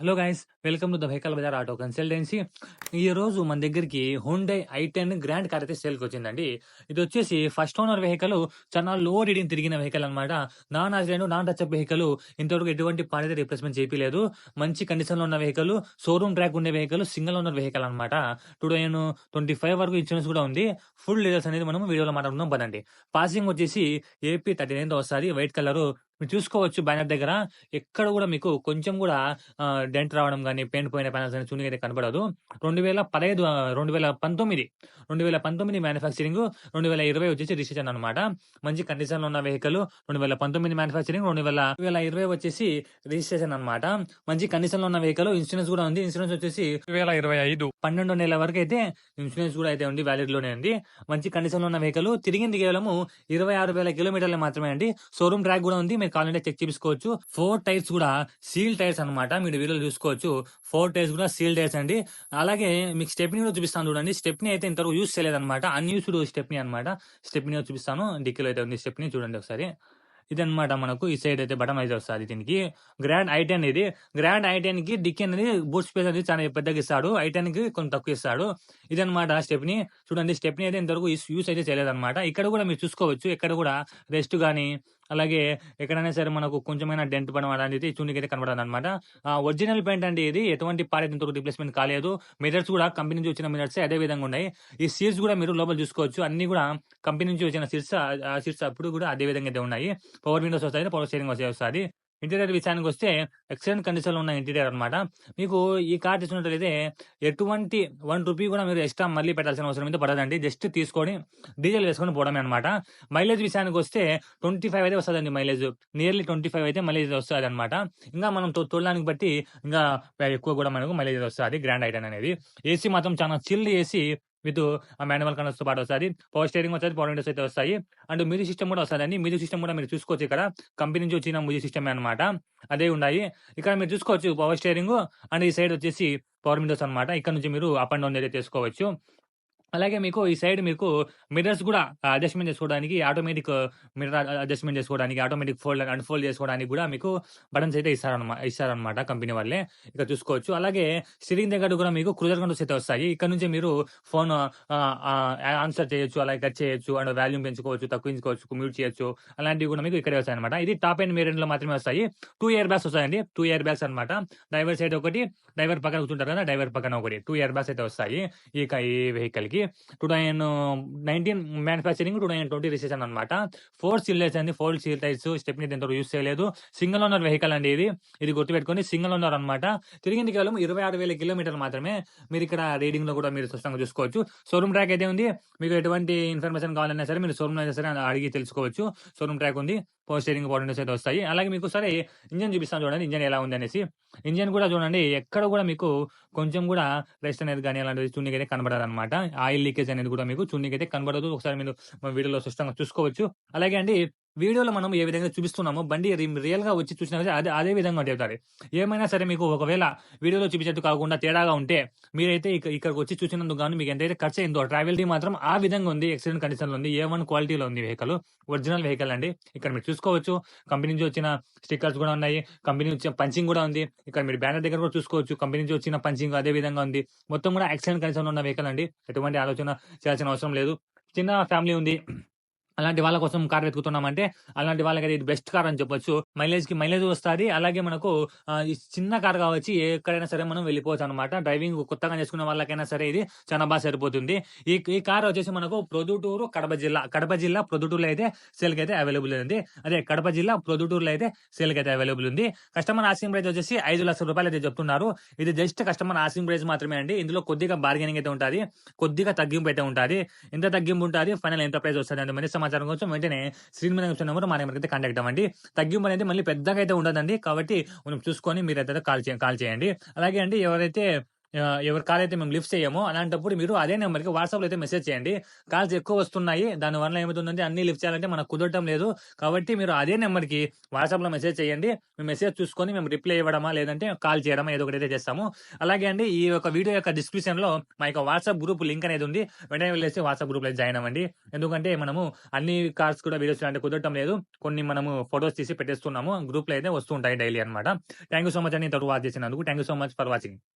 Hello guys, welcome to the vehicle Bazaar auto consultancy. ఈ రోజు మన దగ్గరికి హుండై i10 గ్రాండ్ కార్ అయితే సేల్కి వచ్చిందండి. ఇది వచ్చేసి ఫస్ట్ ఓనర్ వెహికల్, చాలా లో రీడింగ్ తిరిగిన వెహికల్ అనమాట. Non accident, non touch up vehicle. ఇంతవరకు ఎటువంటి పాడైతే రిప్లేస్మెంట్ చేయలేదు. మంచి కండిషన్ లో ఉన్న వెహికల్, షోరూమ్ ట్రాక్ ఉండే వెహికల్, సింగిల్ ఓనర్ వెహికల్ అనమాట. 2025 వరకు ఇన్సూరెన్స్ కూడా ఉంది. ఫుల్ డీటెయిల్స్ అనేది మనం వీడియోలో మాట్లాడుకుందాం పదండి. పాసింగ్ వచ్చేసి ఏపీ 39 వస్తుంది, వైట్ కలర్. మీరు చూసుకోవచ్చు బ్యానర్ దగ్గర ఎక్కడ కూడా మీకు కొంచెం కూడా డెంట్ రావడం గానీ, పెయింట్ పోయిన ప్యానెల్స్ గానీ చూడనీకి అయితే కనపడదు. 2015 2019 మ్యానుఫ్యాక్చరింగ్, 2020 వచ్చేసి రిజిస్ట్రేషన్ అనమాట. మంచి కండిషన్‌లో ఉన్న వెహికల్. 2019 మ్యానుఫ్యాక్చరింగ్, 2020 వచ్చేసి రిజిస్ట్రేషన్ అనమాట. మంచి కండిషన్‌లో ఉన్న వెహికల్. ఇన్సూరెన్స్ కూడా ఉంది. ఇన్సూరెన్స్ వచ్చేసి 2025 12 నెలల వరకైతే ఇన్సూరెన్స్ కూడా అయితే ఉంది. వ్యాలిడ్‌లోనే ఉంది. మంచి కండిషన్‌లో ఉన్న వెహికల్. తిరిగింది కేవలము 26,000 కిలోమీటర్లు మాత్రమే అండి. షోరూమ్ ట్రాక్ కూడా ఉంది. మీరు కావాలంటే చెక్ చేపించుకోవచ్చు. 4 టైర్స్ కూడా సీల్ టైర్స్ అనమాట. మీరు వీడియోలో చూసుకోవచ్చు. 4 టైర్స్ కూడా సీల్ టైర్స్ అండి. అలాగే మీకు స్టెప్నీ కూడా చూపిస్తాను చూడండి. స్టెప్నీ అయితే ఇంతవరకు యూజ్ చేయలేదన్నమాట. అన్యూస్డ్ స్టెప్నీ అనమాట. స్టెప్నీ చూపిస్తాను. డిక్కీలో అయితే ఉంది స్టెప్నీ, చూడండి ఒకసారి. ఇదన్నమాట. మనకు ఈ సైడ్ అయితే బటన్ అయితే వస్తుంది దీనికి. గ్రాండ్ i10 ఇది. గ్రాండ్ i10 కి డిక్కీ అనేది బూట్ స్పేస్ అనేది చాలా పెద్దగా ఇస్తాడు. i10 కి కొంచెం తక్కువ ఇస్తాడు. ఇదన్నమాట స్టెప్నీ. చూడండి, స్టెప్నీ అయితే ఇంతవరకు యూస్ అయితే చేయలేదన్నమాట. ఇక్కడ కూడా మీరు చూసుకోవచ్చు. ఎక్కడ కూడా రెస్ట్ గానీ, అలాగే ఎక్కడైనా సరే మనకు కొంచెమైనా డెంట్ పడడం అనేది చూడనీకైతే కనబడదు అనమాట. ఒరిజినల్ పెయింట్ అండి ఇది. ఎటువంటి పాడైతే ఇంతవరకు రిప్లేస్మెంట్ కాలేదు. మిర్రర్స్ కూడా కంపెనీ నుంచి వచ్చిన మిర్రర్స్ అదే విధంగా ఉన్నాయి. ఈ సీట్స్ కూడా మీరు లోపల చూసుకోవచ్చు. అన్ని కూడా కంపెనీ నుంచి వచ్చిన సీట్స్. ఆ సీట్స్ అప్పుడు కూడా అదే విధంగా అయితే ఉన్నాయి. పవర్ విండోస్ వస్తాయి, పవర్ స్టీరింగ్ వస్తుంది. ఇంటీరియర్ విషయానికి వస్తే ఎక్సలెంట్ కండిషన్ లో ఉన్న ఇంటీరియర్ అనమాట. మీకు ఈ కార్ తీసుకున్నట్లయితే ఎటువంటి 1 రూపీ కూడా మీరు ఎక్స్ట్రా మళ్ళీ పెట్టాల్సిన అవసరం అయితే పడదండి. జస్ట్ తీసుకొని డీజిల్ వేసుకొని పోవడమే అనమాట. మైలేజ్ విషయానికి వస్తే 25 అయితే వస్తుందండి మైలేజ్. నియర్లీ 25 అయితే మైలేజ్ వస్తుంది అనమాట. ఇంకా మనం తోలడానికి బట్టి ఇంకా ఎక్కువ కూడా మనకు మైలేజ్ వస్తుంది గ్రాండ్ i10 అనేది. ఏసీ మాత్రం చాలా చిల్డ్ ఏసీ విత్ మాన్యువల్ కనెక్ట్‌తో పాటు వస్తది. పవర్ స్టీరింగ్ వస్తది, పవర్ విండోస్ అయితే వస్తాయి. అండ్ మ్యూజిక్ సిస్టమ్ కూడా వస్తదండి. మ్యూజిక్ సిస్టమ్ కూడా మీరు చూసుకోవచ్చు ఇక్కడ. కంపెనీ నుంచి వచ్చిన మ్యూజిక్ సిస్టమే అన్నమాట. అదే ఉన్నాయి. ఇక్కడ మీరు చూసుకోవచ్చు పవర్ స్టీరింగ్. అండ్ ఈ సైడ్ వచ్చేసి పవర్ విండోస్ అన్నమాట. ఇక్కడ నుంచి మీరు అప్ అండ్ డౌన్ అయితే చేసుకోవచ్చు. అలాగే మీకు ఈ సైడ్ మీకు మిర్రర్స్ కూడా అడ్జస్ట్‌మెంట్ చేసుకోవడానికి, ఆటోమేటిక్ మిర్రర్ అడ్జస్ట్‌మెంట్ చేసుకోవడానికి, ఆటోమేటిక్ ఫోల్డ్ అండ్ అన్‌ఫోల్డ్ చేసుకోవడానికి కూడా మీకు బటన్స్ అయితే ఇస్తారన్నమాట కంపెనీ వాళ్ళే. ఇక్కడ చూసుకోవచ్చు. అలాగే స్టీరింగ్ దగ్గర కూడా మీకు క్రూజర్ కంట్రోల్స్ అయితే వస్తాయి. ఇక్కడ నుంచి మీరు ఫోన్ ఆన్సర్ చేయొచ్చు, అలాగే కట్ చేయొచ్చు, అండ్ వాల్యూమ్ పెంచుకోవచ్చు, తగ్గించుకోవచ్చు, మ్యూట్ చేయొచ్చు. అలాంటివి కూడా మీకు ఇక్కడే వస్తాయన్నమాట. ఇది టాప్ అండ్ వేరియంట్‌లో మాత్రమే వస్తాయి. 2 ఇయర్ బ్యాగ్స్ వస్తాయండి. 2 ఇయర్ బ్యాగ్స్ అన్నమాట. డ్రైవర్ సైడ్ ఒకటి, డ్రైవర్ పక్కన కూర్చుంటారు కదా, డ్రైవర్ పక్కన ఒకటి. 2 ఇయర్ బ్యాగ్స్ అయితే వస్తాయి ఈ వెహికల్‌కి. 2019 మ్యానుఫ్యాక్చరింగ్, 2020 రిజిస్ట్రేషన్ అనమాట. 4 సీల్ టైర్స్ అండి. 4 సీల్ టైర్స్. స్టెప్నీ ఇంతవరకు యూజ్ చేయలేదు. సింగిల్ ఓనర్ వెహికల్ అండి ఇది. ఇది గుర్తుపెట్టుకోండి, సింగిల్ ఓనర్ అనమాట. తిరిగింది కేవలం 26,000 కిలోమీటర్లు మాత్రమే. మీరు ఇక్కడ రీడింగ్ లో కూడా మీరు స్పష్టంగా చూసుకోవచ్చు. షోరూమ్ ట్రాక్ అయితే ఉంది. మీకు ఎటువంటి ఇన్ఫర్మేషన్ కావాలన్నా సరే మీరు షోరూమ్ అయినా సరే అడిగి తెలుసుకోవచ్చు. షోరూమ్ ట్రాక్ ఉంది. పవర్ స్టీరింగ్, పవర్ విండోస్ అయితే వస్తాయి. అలాగే మీకు సరే ఇంజన్ చూపిస్తాను చూడండి, ఇంజన్ ఎలా ఉంది అనేసి. ఇంజన్ కూడా చూడండి, ఎక్కడ కూడా మీకు కొంచెం కూడా రెస్ట్ అనేది గానీ అలాంటిది చూడనీకైతే కనబడదనమాట. ఆయిల్ లీకేజ్ అనేది కూడా మీకు చూడనీకైతే కనబడదు. ఒకసారి మీరు మా వీడియోలో స్పష్టంగా చూసుకోవచ్చు. అలాగే అండి, వీడియోలో మనం ఏ విధంగా చూపిస్తున్నామో బండి రియల్‌గా వచ్చి చూసినా సరే అదే విధంగా ఉంటది. ఏమైనా సరే మీకు ఒకవేళ వీడియోలో చూపించేట్టు కాకుండా తేడాగా ఉంటే మీరైతే ఇక్కడికి వచ్చి చూసినందుకు గాను మీకు ఎంతైతే ఖర్చు అయిందో ట్రావెల్‌ది మాత్రం ఆ విధంగా ఉంది. ఎక్సలెంట్ కండిషన్‌లో ఉంది. A1 క్వాలిటీలో ఉంది వెహికల్. ఒరిజినల్ వెహికల్ అండి. ఇక్కడ మీరు చూసుకోవచ్చు. కంపెనీ నుంచి వచ్చిన స్టిక్కర్స్ కూడా ఉన్నాయి. కంపెనీ నుంచి పంచింగ్ కూడా ఉంది. ఇక్కడ మీరు బ్యానర్ దగ్గర కూడా చూసుకోవచ్చు. కంపెనీ నుంచి వచ్చిన పంచింగ్ అదే విధంగా ఉంది. మొత్తం కూడా ఎక్సలెంట్ కండిషన్‌లో ఉన్న వెహికల్ అండి. ఎటువంటి ఆలోచన చేయాల్సిన అవసరం లేదు. చిన్న ఫ్యామిలీ ఉంది. అలాంటి వాళ్ళ కోసం కార్ వెతుకుతున్నామంటే అలాంటి వాళ్ళకైతే ఇది బెస్ట్ కార్ అని చెప్పొచ్చు. మైలేజ్ వస్తాది. అలాగే మనకు ఈ చిన్న కార్ కావచ్చు, ఎక్కడైనా సరే మనం వెళ్ళిపోవచ్చనమాట. డ్రైవింగ్ కొత్తగా నేర్చుకునే వాళ్ళకైనా సరే ఇది చాలా బాగా సరిపోతుంది. ఈ కార్ వచ్చేసి మనకు ప్రొద్దుటూరు, కడప జిల్లా ప్రొద్దుటూరులో అయితే సేల్‌కి అయితే అవైలబుల్ ఉంది. అదే కడప జిల్లా ప్రొద్దుటూరులో అయితే సేల్‌కి అయితే అవైలబుల్ ఉంది. కస్టమర్ ఆస్కింగ్ ప్రైస్ వచ్చేసి 5,00,000 రూపాయలు అయితే చెప్తున్నారు. ఇది జస్ట్ కస్టమర్ ఆస్కింగ్ ప్రైస్ మాత్రమే అండి. ఇందులో కొద్దిగా బార్గెనింగ్ అయితే ఉంటది. కొద్దిగా తగ్గింపు అయితే ఉంటది. ఎంత తగ్గింపు ఉంటది, ఫైనల్ ఎంత ప్రైస్ వస్తది అంటే మరింత సమాచారం కోసం వెంటనే స్క్రీన్ మీద వచ్చిన నెంబర్ మా నెంబర్‌కైతే కాంటాక్ట్ అవ్వండి. తగ్గింపు అనేది మళ్ళీ పెద్దగా అయితే ఉండదండి. కాబట్టి మనం చూసుకొని మీరైతే కాల్ చేయండి. అలాగే అండి, ఎవరైతే ఎవరి కాల్ అయితే మేము లిఫ్ట్ చేయమో అలాంటప్పుడు మీరు అదే నంబర్‌కి వాట్సాప్‌లో అయితే మెసేజ్ చేయండి. కాల్స్ ఎక్కువ వస్తున్నాయి. దానివల్ల ఏమైతుందంటే అన్నీ లిఫ్ట్ చేయాలంటే మనకు కుదరటం లేదు. కాబట్టి మీరు అదే నంబర్‌కి వాట్సాప్‌లో మెసేజ్ చేయండి. మేము మెసేజ్ చూసుకొని మేము రిప్లై ఇవ్వడమా, లేదంటే కాల్ చేయడమా ఏదో ఒకటైతే చేస్తాము. అలాగే అండి ఈ యొక్క వీడియో యొక్క డిస్క్రిప్షన్‌లో మా యొక్క వాట్సాప్ గ్రూప్ లింక్ అనేది ఉంది. వెంటనే వెళ్ళేసి వాట్సాప్ గ్రూప్‌లో జాయిన్ అవ్వండి. ఎందుకంటే మనము అన్ని కార్డ్స్ కూడా వీడియోస్ అంటే కుదరటం లేదు. కొన్ని మనము ఫోటోస్ తీసి పెట్టేస్తున్నాము. గ్రూప్‌లో అయితే వస్తూ ఉంటాయి డైలీ అన్నమాట. థాంక్ యూ సో మచ్ అండి ఇంతవరకు వాచ్ చేసినందుకు. Thank you so much for watching.